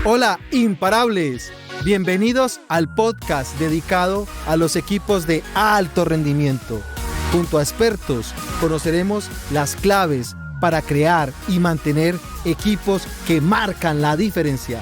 Hola, imparables. Bienvenidos al podcast dedicado a los equipos de alto rendimiento. Junto a expertos conoceremos las claves para crear y mantener equipos que marcan la diferencia.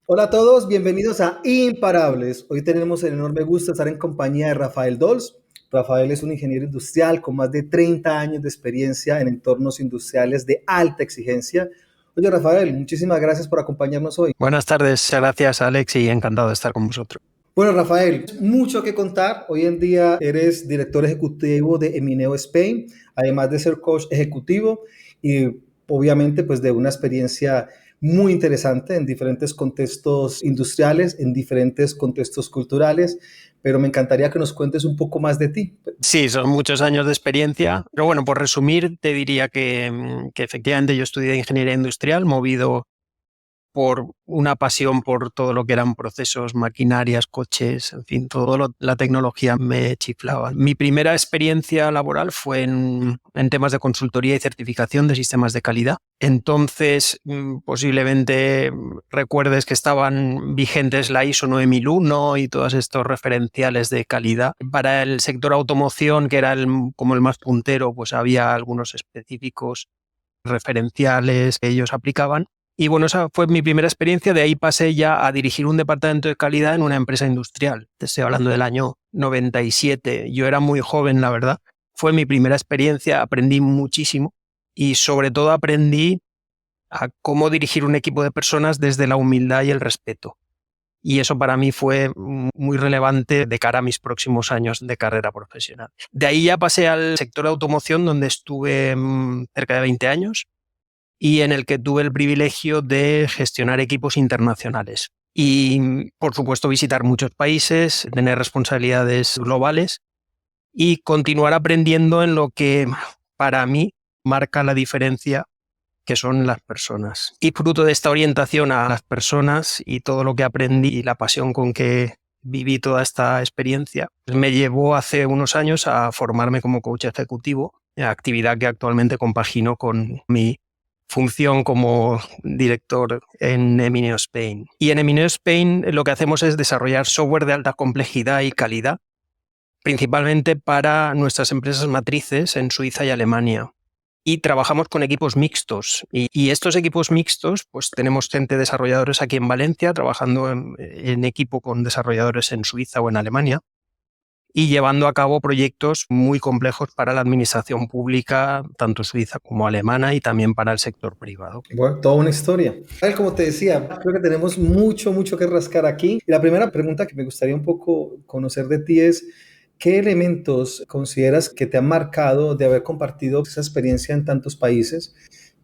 Hola a todos, bienvenidos a Imparables. Hoy tenemos el enorme gusto de estar en compañía de Rafael Dols. Rafael es un ingeniero industrial con más de 30 años de experiencia en entornos industriales de alta exigencia. Oye, Rafael, muchísimas gracias por acompañarnos hoy. Buenas tardes, gracias Alex y encantado de estar con vosotros. Bueno, Rafael, mucho que contar. Hoy en día eres director ejecutivo de Emineo Spain, además de ser coach ejecutivo y obviamente pues de una experiencia muy interesante en diferentes contextos industriales, en diferentes contextos culturales, pero me encantaría que nos cuentes un poco más de ti. Sí, son muchos años de experiencia, pero bueno, por resumir, te diría que efectivamente yo estudié ingeniería industrial, movido por una pasión por todo lo que eran procesos, maquinarias, coches, en fin, la tecnología me chiflaba. Mi primera experiencia laboral fue en temas de consultoría y certificación de sistemas de calidad. Entonces, posiblemente recuerdes que estaban vigentes la ISO 9001 y todos estos referenciales de calidad. Para el sector automoción, que era como el más puntero, pues había algunos específicos referenciales que ellos aplicaban. Y bueno, esa fue mi primera experiencia. De ahí pasé ya a dirigir un departamento de calidad en una empresa industrial. Te estoy hablando del año 97. Yo era muy joven, la verdad. Fue mi primera experiencia, aprendí muchísimo y sobre todo aprendí a cómo dirigir un equipo de personas desde la humildad y el respeto. Y eso para mí fue muy relevante de cara a mis próximos años de carrera profesional. De ahí ya pasé al sector de automoción, donde estuve cerca de 20 años. Y en el que tuve el privilegio de gestionar equipos internacionales. Y, por supuesto, visitar muchos países, tener responsabilidades globales y continuar aprendiendo en lo que, para mí, marca la diferencia, que son las personas. Y fruto de esta orientación a las personas y todo lo que aprendí y la pasión con que viví toda esta experiencia, me llevó hace unos años a formarme como coach ejecutivo, actividad que actualmente compagino con mi función como director en Emineo Spain. Y en Emineo Spain lo que hacemos es desarrollar software de alta complejidad y calidad, principalmente para nuestras empresas matrices en Suiza y Alemania. Y trabajamos con equipos mixtos. Y estos equipos mixtos, pues tenemos desarrolladores aquí en Valencia, trabajando en equipo con desarrolladores en Suiza o en Alemania, y llevando a cabo proyectos muy complejos para la administración pública, tanto suiza como alemana, y también para el sector privado. Bueno, toda una historia. Como te decía, creo que tenemos mucho que rascar aquí. Y la primera pregunta que me gustaría un poco conocer de ti es, ¿qué elementos consideras que te han marcado de haber compartido esa experiencia en tantos países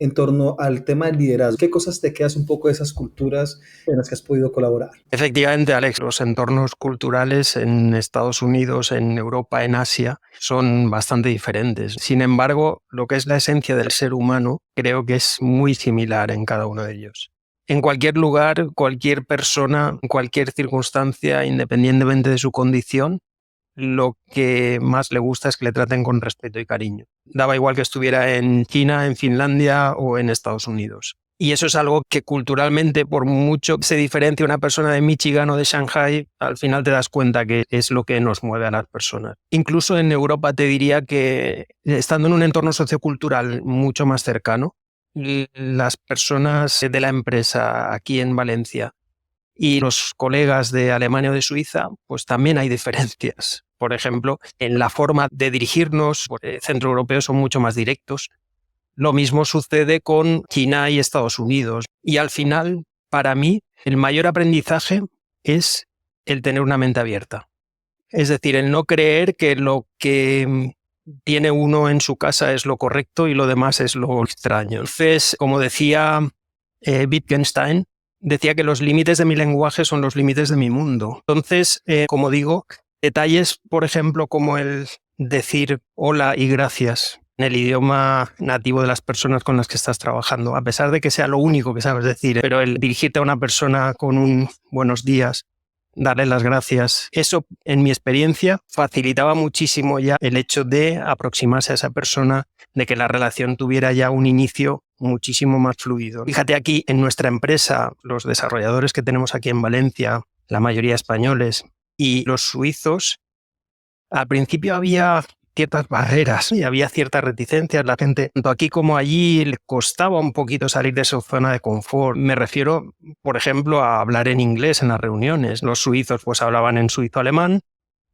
en torno al tema del liderazgo? ¿Qué cosas te quedas un poco de esas culturas en las que has podido colaborar? Efectivamente, Alex, los entornos culturales en Estados Unidos, en Europa, en Asia, son bastante diferentes. Sin embargo, lo que es la esencia del ser humano, creo que es muy similar en cada uno de ellos. En cualquier lugar, cualquier persona, en cualquier circunstancia, independientemente de su condición, lo que más le gusta es que le traten con respeto y cariño. Daba igual que estuviera en China, en Finlandia o en Estados Unidos. Y eso es algo que culturalmente, por mucho que se diferencie una persona de Michigan o de Shanghai, al final te das cuenta que es lo que nos mueve a las personas. Incluso en Europa te diría que, estando en un entorno sociocultural mucho más cercano, las personas de la empresa aquí en Valencia y los colegas de Alemania o de Suiza, pues también hay diferencias. Por ejemplo, en la forma de dirigirnos, centroeuropeos son mucho más directos. Lo mismo sucede con China y Estados Unidos. Y al final, para mí, el mayor aprendizaje es el tener una mente abierta. Es decir, el no creer que lo que tiene uno en su casa es lo correcto y lo demás es lo extraño. Entonces, como decía Wittgenstein, decía que los límites de mi lenguaje son los límites de mi mundo. Entonces, como digo, detalles, por ejemplo, como el decir hola y gracias en el idioma nativo de las personas con las que estás trabajando, a pesar de que sea lo único que sabes decir, pero el dirigirte a una persona con un buenos días darle las gracias. Eso, en mi experiencia, facilitaba muchísimo ya el hecho de aproximarse a esa persona, de que la relación tuviera ya un inicio muchísimo más fluido. Fíjate aquí, en nuestra empresa, los desarrolladores que tenemos aquí en Valencia, la mayoría españoles y los suizos, al principio había ciertas barreras y había ciertas reticencias. La gente, tanto aquí como allí, le costaba un poquito salir de su zona de confort. Me refiero, por ejemplo, a hablar en inglés en las reuniones. Los suizos pues hablaban en suizo-alemán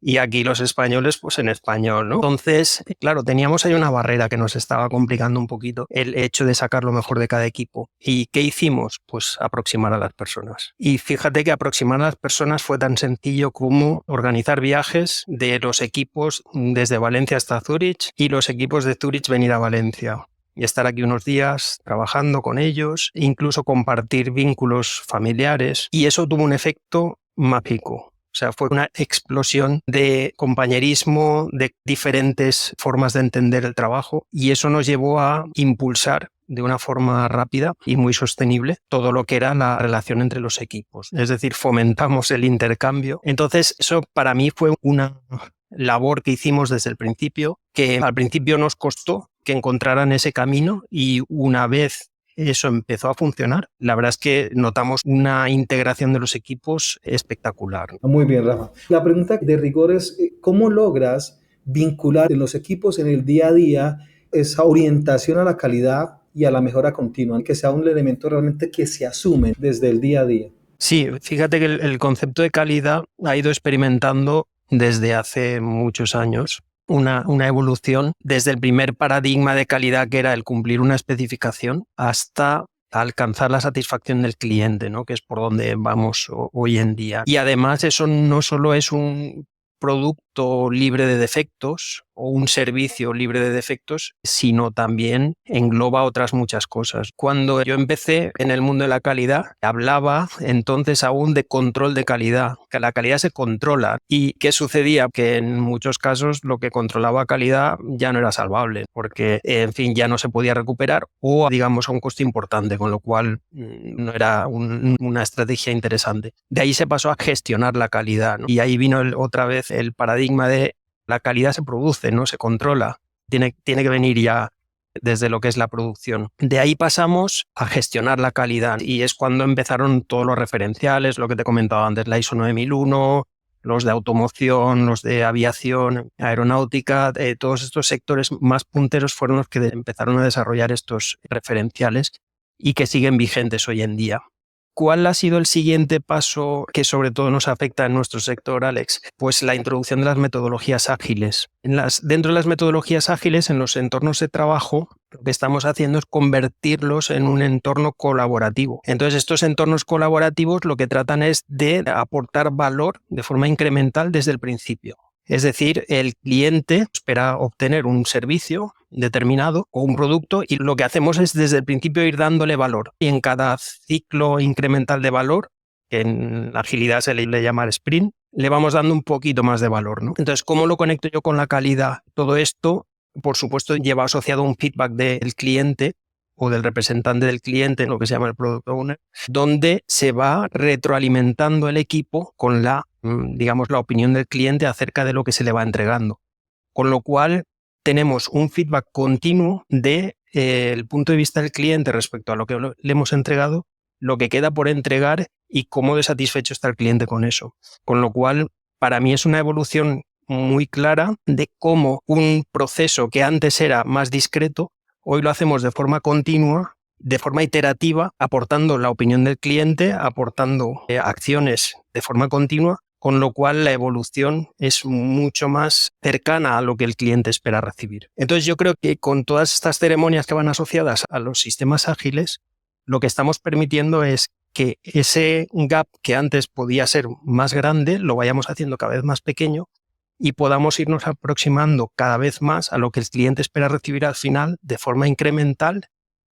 y aquí los españoles pues en español, ¿no? Entonces, claro, teníamos ahí una barrera que nos estaba complicando un poquito el hecho de sacar lo mejor de cada equipo. ¿Y qué hicimos? Pues aproximar a las personas. Y fíjate que aproximar a las personas fue tan sencillo como organizar viajes de los equipos desde Valencia hasta Zúrich y los equipos de Zúrich venir a Valencia y estar aquí unos días trabajando con ellos, incluso compartir vínculos familiares. Y eso tuvo un efecto mágico. O sea, fue una explosión de compañerismo, de diferentes formas de entender el trabajo, y eso nos llevó a impulsar de una forma rápida y muy sostenible todo lo que era la relación entre los equipos. Es decir, fomentamos el intercambio. Entonces, eso para mí fue una labor que hicimos desde el principio, que al principio nos costó que encontraran ese camino, y una vez eso empezó a funcionar, la verdad es que notamos una integración de los equipos espectacular. Muy bien, Rafa. La pregunta de rigor es, ¿cómo logras vincular en los equipos en el día a día esa orientación a la calidad y a la mejora continua, que sea un elemento realmente que se asume desde el día a día? Sí, fíjate que el concepto de calidad ha ido experimentando desde hace muchos años una evolución desde el primer paradigma de calidad, que era el cumplir una especificación, hasta alcanzar la satisfacción del cliente, ¿no? Que es por donde vamos hoy en día. Y además eso no solo es un producto libre de defectos o un servicio libre de defectos, sino también engloba otras muchas cosas. Cuando yo empecé en el mundo de la calidad, hablaba entonces aún de control de calidad, que la calidad se controla. ¿Y qué sucedía? Que en muchos casos lo que controlaba calidad ya no era salvable, porque en fin ya no se podía recuperar, o digamos a un coste importante, con lo cual no era una estrategia interesante. De ahí se pasó a gestionar la calidad, ¿no? Y ahí vino otra vez el paradigma de la calidad se produce, no se controla. Tiene que venir ya desde lo que es la producción. De ahí pasamos a gestionar la calidad, y es cuando empezaron todos los referenciales, lo que te comentaba antes, la ISO 9001, los de automoción, los de aviación, aeronáutica, todos estos sectores más punteros fueron los que empezaron a desarrollar estos referenciales y que siguen vigentes hoy en día. ¿Cuál ha sido el siguiente paso que sobre todo nos afecta en nuestro sector, Alex? Pues la introducción de las metodologías ágiles. Dentro de las metodologías ágiles, en los entornos de trabajo, lo que estamos haciendo es convertirlos en un entorno colaborativo. Entonces, estos entornos colaborativos lo que tratan es de aportar valor de forma incremental desde el principio. Es decir, el cliente espera obtener un servicio determinado o un producto, y lo que hacemos es desde el principio ir dándole valor. Y en cada ciclo incremental de valor, que en la agilidad se le llama sprint, le vamos dando un poquito más de valor, ¿no? Entonces, ¿cómo lo conecto yo con la calidad? Todo esto, por supuesto, lleva asociado un feedback del cliente o del representante del cliente, lo que se llama el Product Owner, donde se va retroalimentando el equipo con la opinión del cliente acerca de lo que se le va entregando. Con lo cual, tenemos un feedback continuo del punto de vista del cliente respecto a lo que le hemos entregado, lo que queda por entregar y cómo de satisfecho está el cliente con eso. Con lo cual, para mí es una evolución muy clara de cómo un proceso que antes era más discreto, hoy lo hacemos de forma continua, de forma iterativa, aportando la opinión del cliente, aportando acciones de forma continua, con lo cual la evolución es mucho más cercana a lo que el cliente espera recibir. Entonces yo creo que con todas estas ceremonias que van asociadas a los sistemas ágiles, lo que estamos permitiendo es que ese gap que antes podía ser más grande, lo vayamos haciendo cada vez más pequeño y podamos irnos aproximando cada vez más a lo que el cliente espera recibir al final de forma incremental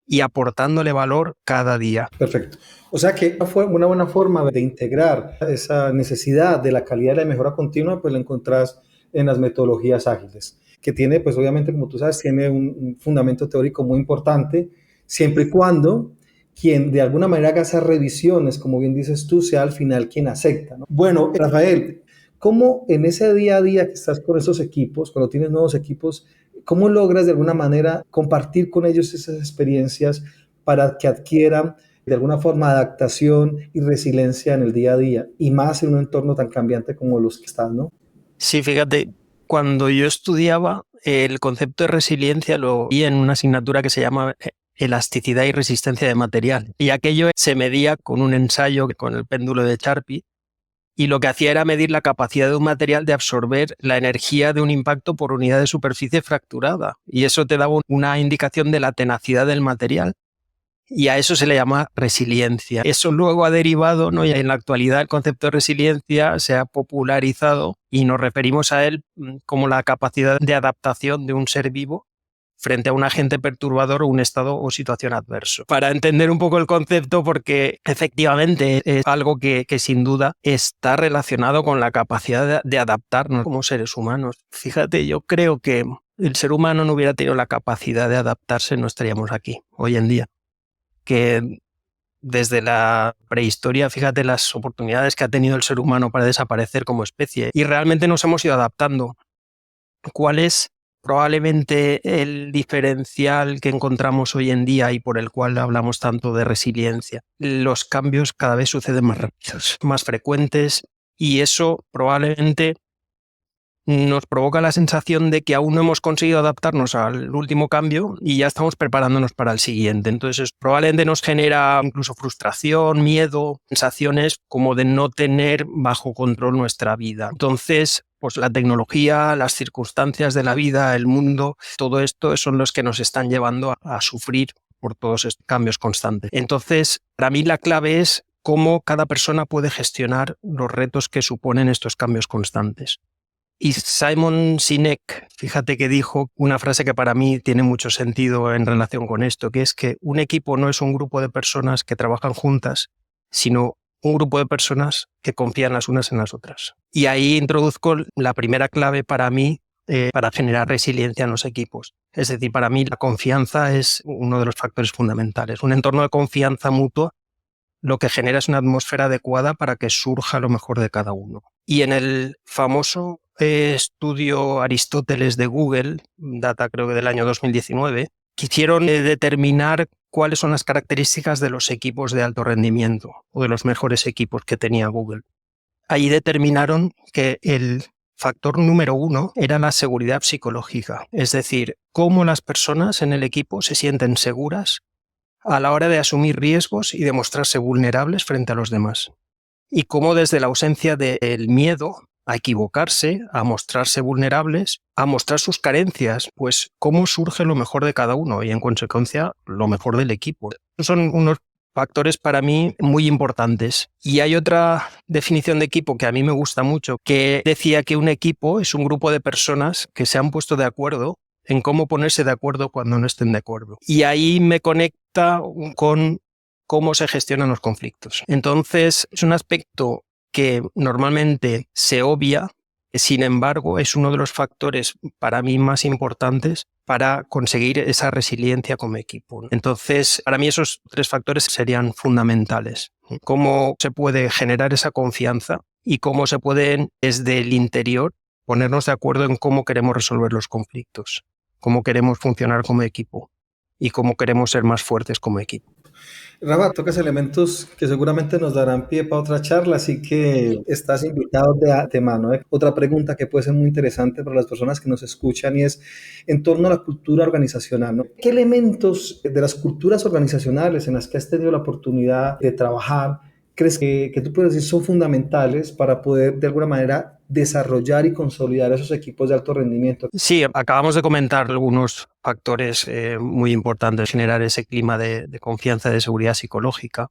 y aportándole valor cada día. Perfecto. O sea que fue una buena forma de integrar esa necesidad de la calidad y la mejora continua, pues la encontrás en las metodologías ágiles, que tiene, pues obviamente, como tú sabes, tiene un fundamento teórico muy importante, siempre y cuando quien de alguna manera haga esas revisiones, como bien dices tú, sea al final quien acepta, ¿no? Bueno, Rafael, ¿cómo en ese día a día que estás con esos equipos, cuando tienes nuevos equipos, cómo logras de alguna manera compartir con ellos esas experiencias para que adquieran de alguna forma adaptación y resiliencia en el día a día, y más en un entorno tan cambiante como los que están, ¿no? Sí, fíjate, cuando yo estudiaba, el concepto de resiliencia lo vi en una asignatura que se llama elasticidad y resistencia de material. Y aquello se medía con un ensayo, con el péndulo de Charpy, y lo que hacía era medir la capacidad de un material de absorber la energía de un impacto por unidad de superficie fracturada. Y eso te daba una indicación de la tenacidad del material. Y a eso se le llama resiliencia. Eso luego ha derivado, ¿no? Y en la actualidad el concepto de resiliencia se ha popularizado y nos referimos a él como la capacidad de adaptación de un ser vivo frente a un agente perturbador o un estado o situación adverso. Para entender un poco el concepto, porque efectivamente es algo que sin duda está relacionado con la capacidad de adaptarnos como seres humanos. Fíjate, yo creo que el ser humano no hubiera tenido la capacidad de adaptarse, no estaríamos aquí hoy en día. Que desde la prehistoria, fíjate las oportunidades que ha tenido el ser humano para desaparecer como especie y realmente nos hemos ido adaptando. ¿Cuál es probablemente el diferencial que encontramos hoy en día y por el cual hablamos tanto de resiliencia? Los cambios cada vez suceden más rápidos, más frecuentes, y eso probablemente nos provoca la sensación de que aún no hemos conseguido adaptarnos al último cambio y ya estamos preparándonos para el siguiente. Entonces, probablemente nos genera incluso frustración, miedo, sensaciones como de no tener bajo control nuestra vida. Entonces, pues la tecnología, las circunstancias de la vida, el mundo, todo esto son los que nos están llevando a sufrir por todos estos cambios constantes. Entonces, para mí la clave es cómo cada persona puede gestionar los retos que suponen estos cambios constantes. Y Simon Sinek, fíjate que dijo una frase que para mí tiene mucho sentido en relación con esto, que es que un equipo no es un grupo de personas que trabajan juntas, sino un grupo de personas que confían las unas en las otras. Y ahí introduzco la primera clave para mí para generar resiliencia en los equipos. Es decir, para mí la confianza es uno de los factores fundamentales. Un entorno de confianza mutua lo que genera es una atmósfera adecuada para que surja lo mejor de cada uno. Y en el famoso estudio Aristóteles de Google, data creo que del año 2019, quisieron determinar cuáles son las características de los equipos de alto rendimiento o de los mejores equipos que tenía Google. Ahí determinaron que el factor número 1 era la seguridad psicológica, es decir, cómo las personas en el equipo se sienten seguras a la hora de asumir riesgos y de mostrarse vulnerables frente a los demás. Y cómo desde la ausencia del miedo a equivocarse, a mostrarse vulnerables, a mostrar sus carencias, pues cómo surge lo mejor de cada uno y en consecuencia lo mejor del equipo. Esos son unos factores para mí muy importantes. Y hay otra definición de equipo que a mí me gusta mucho, que decía que un equipo es un grupo de personas que se han puesto de acuerdo en cómo ponerse de acuerdo cuando no estén de acuerdo. Y ahí me conecta con cómo se gestionan los conflictos. Entonces, es un aspecto que normalmente se obvia, sin embargo, es uno de los factores para mí más importantes para conseguir esa resiliencia como equipo. Entonces, para mí esos 3 factores serían fundamentales. Cómo se puede generar esa confianza y cómo se pueden, desde el interior, ponernos de acuerdo en cómo queremos resolver los conflictos, cómo queremos funcionar como equipo y cómo queremos ser más fuertes como equipo. Rafa, tocas elementos que seguramente nos darán pie para otra charla, así que estás invitado de antemano. Otra pregunta que puede ser muy interesante para las personas que nos escuchan y es en torno a la cultura organizacional, ¿no? ¿Qué elementos de las culturas organizacionales en las que has tenido la oportunidad de trabajar crees que tú puedes decir son fundamentales para poder de alguna manera desarrollar y consolidar esos equipos de alto rendimiento? Sí, acabamos de comentar algunos factores muy importantes, generar ese clima de confianza, de seguridad psicológica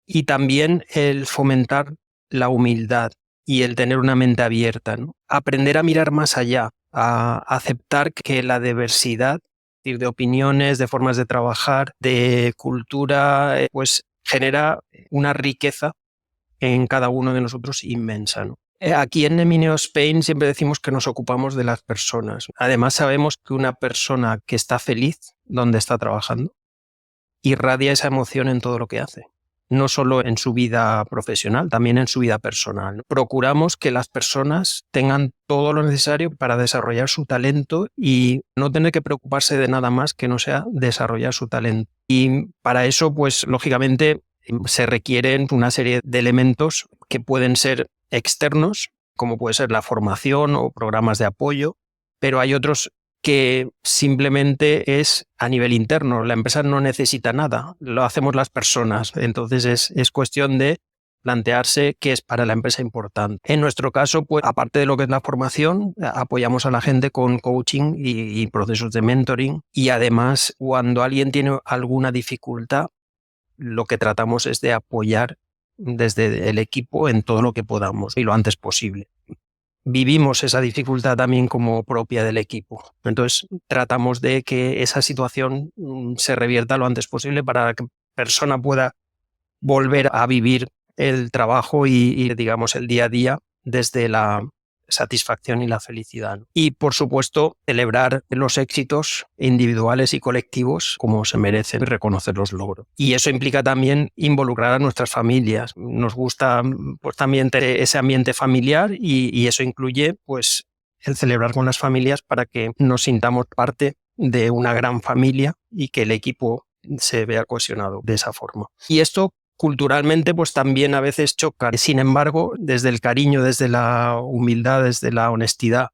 y también el fomentar la humildad y el tener una mente abierta, ¿no? Aprender a mirar más allá, a aceptar que la diversidad de opiniones, de formas de trabajar, de cultura, pues genera una riqueza en cada uno de nosotros inmensa, ¿no? Aquí en Emineo Spain siempre decimos que nos ocupamos de las personas. Además sabemos que una persona que está feliz donde está trabajando irradia esa emoción en todo lo que hace. No solo en su vida profesional, también en su vida personal. Procuramos que las personas tengan todo lo necesario para desarrollar su talento y no tener que preocuparse de nada más que no sea desarrollar su talento. Y para eso, pues lógicamente, se requieren una serie de elementos que pueden ser externos, como puede ser la formación o programas de apoyo, pero hay otros que simplemente es a nivel interno. La empresa no necesita nada, lo hacemos las personas. Entonces es cuestión de plantearse qué es para la empresa importante. En nuestro caso, pues aparte de lo que es la formación, apoyamos a la gente con coaching y procesos de mentoring. Y además, cuando alguien tiene alguna dificultad, lo que tratamos es de apoyar desde el equipo en todo lo que podamos y lo antes posible. Vivimos esa dificultad también como propia del equipo. Entonces, tratamos de que esa situación se revierta lo antes posible para que la persona pueda volver a vivir el trabajo y digamos, el día a día desde la satisfacción y la felicidad. Y, por supuesto, celebrar los éxitos individuales y colectivos como se merecen, reconocer los logros. Y eso implica también involucrar a nuestras familias. Nos gusta pues, también tener ese ambiente familiar y eso incluye pues, el celebrar con las familias para que nos sintamos parte de una gran familia y que el equipo se vea cohesionado de esa forma. Y esto culturalmente pues también a veces choca. Sin embargo, desde el cariño, desde la humildad, desde la honestidad,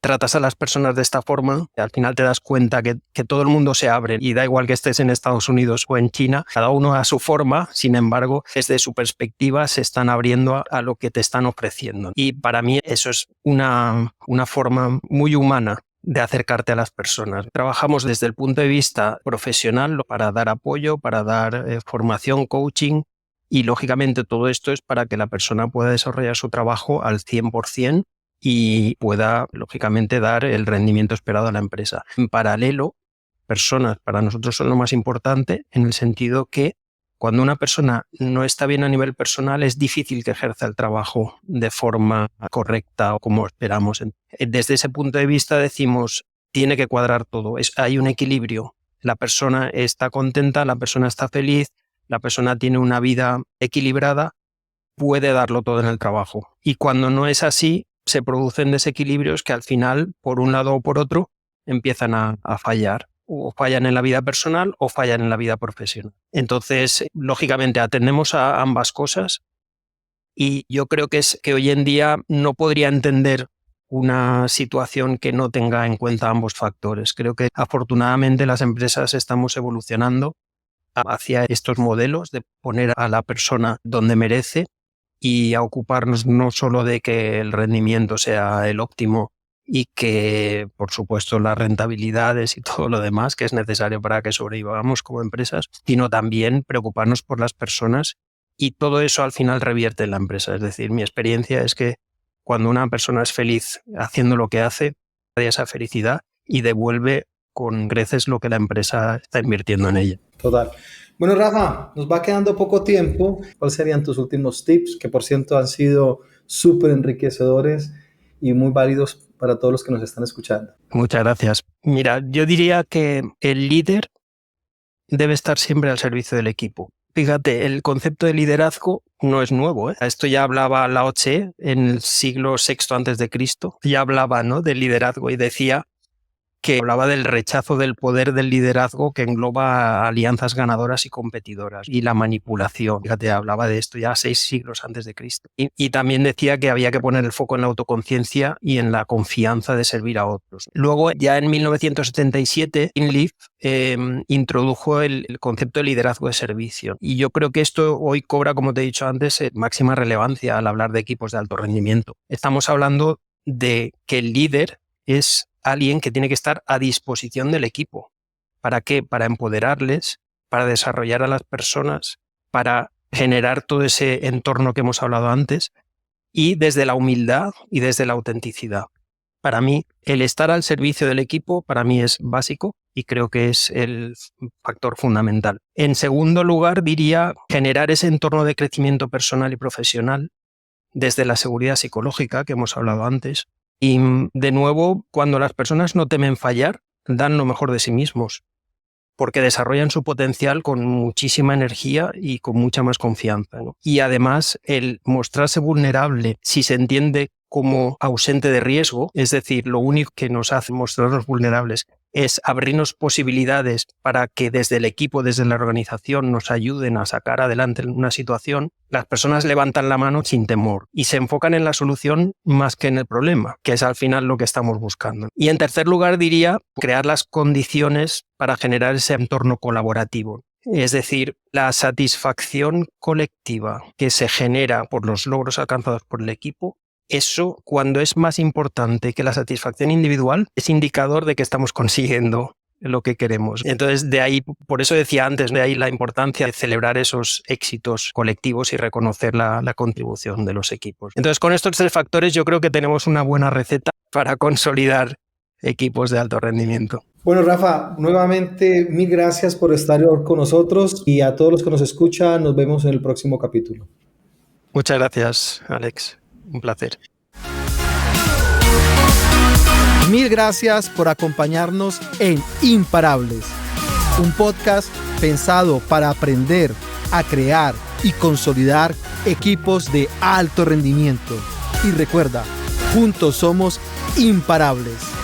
tratas a las personas de esta forma y al final te das cuenta que todo el mundo se abre y da igual que estés en Estados Unidos o en China, cada uno a su forma, sin embargo, desde su perspectiva se están abriendo a lo que te están ofreciendo. Y para mí eso es una forma muy humana de acercarte a las personas. Trabajamos desde el punto de vista profesional para dar apoyo, para dar formación, coaching y lógicamente todo esto es para que la persona pueda desarrollar su trabajo al 100% y pueda lógicamente dar el rendimiento esperado a la empresa. En paralelo, personas para nosotros son lo más importante en el sentido que cuando una persona no está bien a nivel personal es difícil que ejerza el trabajo de forma correcta o como esperamos. Desde ese punto de vista decimos, tiene que cuadrar todo, hay un equilibrio. La persona está contenta, la persona está feliz, la persona tiene una vida equilibrada, puede darlo todo en el trabajo. Y cuando no es así, se producen desequilibrios que al final, por un lado o por otro, empiezan a fallar. O fallan en la vida personal o fallan en la vida profesional. Entonces, lógicamente, atendemos a ambas cosas y yo creo que es que hoy en día no podría entender una situación que no tenga en cuenta ambos factores. Creo que afortunadamente las empresas estamos evolucionando hacia estos modelos de poner a la persona donde merece y a ocuparnos no solo de que el rendimiento sea el óptimo y que, por supuesto, las rentabilidades y todo lo demás que es necesario para que sobrevivamos como empresas, sino también preocuparnos por las personas y todo eso al final revierte en la empresa. Es decir, mi experiencia es que cuando una persona es feliz haciendo lo que hace, da esa felicidad y devuelve con creces lo que la empresa está invirtiendo en ella. Total. Bueno, Rafa, nos va quedando poco tiempo. ¿Cuáles serían tus últimos tips? Que por cierto han sido súper enriquecedores y muy válidos para todos los que nos están escuchando. Muchas gracias. Mira, yo diría que el líder debe estar siempre al servicio del equipo. Fíjate, el concepto de liderazgo no es nuevo, ¿eh? Esto ya hablaba Lao Tse en el siglo VI a.C. Ya hablaba, ¿no?, del liderazgo y decía que hablaba del rechazo del poder del liderazgo que engloba alianzas ganadoras y competidoras y la manipulación. Fíjate, hablaba de esto ya 6 siglos antes de Cristo. Y también decía que había que poner el foco en la autoconciencia y en la confianza de servir a otros. Luego, ya en 1977, Inleaf introdujo el concepto de liderazgo de servicio. Y yo creo que esto hoy cobra, como te he dicho antes, máxima relevancia al hablar de equipos de alto rendimiento. Estamos hablando de que el líder es alguien que tiene que estar a disposición del equipo. ¿Para qué? Para empoderarles, para desarrollar a las personas, para generar todo ese entorno que hemos hablado antes y desde la humildad y desde la autenticidad. Para mí, el estar al servicio del equipo para mí es básico y creo que es el factor fundamental. En segundo lugar, diría generar ese entorno de crecimiento personal y profesional desde la seguridad psicológica que hemos hablado antes. Y de nuevo, cuando las personas no temen fallar, dan lo mejor de sí mismos. porque desarrollan su potencial con muchísima energía y con mucha más confianza, ¿no? Y además, el mostrarse vulnerable, si se entiende como ausente de riesgo, es decir, lo único que nos hace mostrarnos vulnerables es abrirnos posibilidades para que desde el equipo, desde la organización, nos ayuden a sacar adelante una situación, las personas levantan la mano sin temor y se enfocan en la solución más que en el problema, que es al final lo que estamos buscando. Y en tercer lugar, diría, crear las condiciones para generar ese entorno colaborativo. Es decir, la satisfacción colectiva que se genera por los logros alcanzados por el equipo, eso, cuando es más importante que la satisfacción individual, es indicador de que estamos consiguiendo lo que queremos. Entonces, de ahí, por eso decía antes, de ahí la importancia de celebrar esos éxitos colectivos y reconocer la contribución de los equipos. Entonces, con estos 3 factores, yo creo que tenemos una buena receta para consolidar equipos de alto rendimiento. Bueno, Rafa, nuevamente, mil gracias por estar hoy con nosotros y a todos los que nos escuchan, nos vemos en el próximo capítulo. Muchas gracias, Alex. Un placer. Mil gracias por acompañarnos en Imparables, un podcast pensado para aprender a crear y consolidar equipos de alto rendimiento. Y recuerda, juntos somos imparables.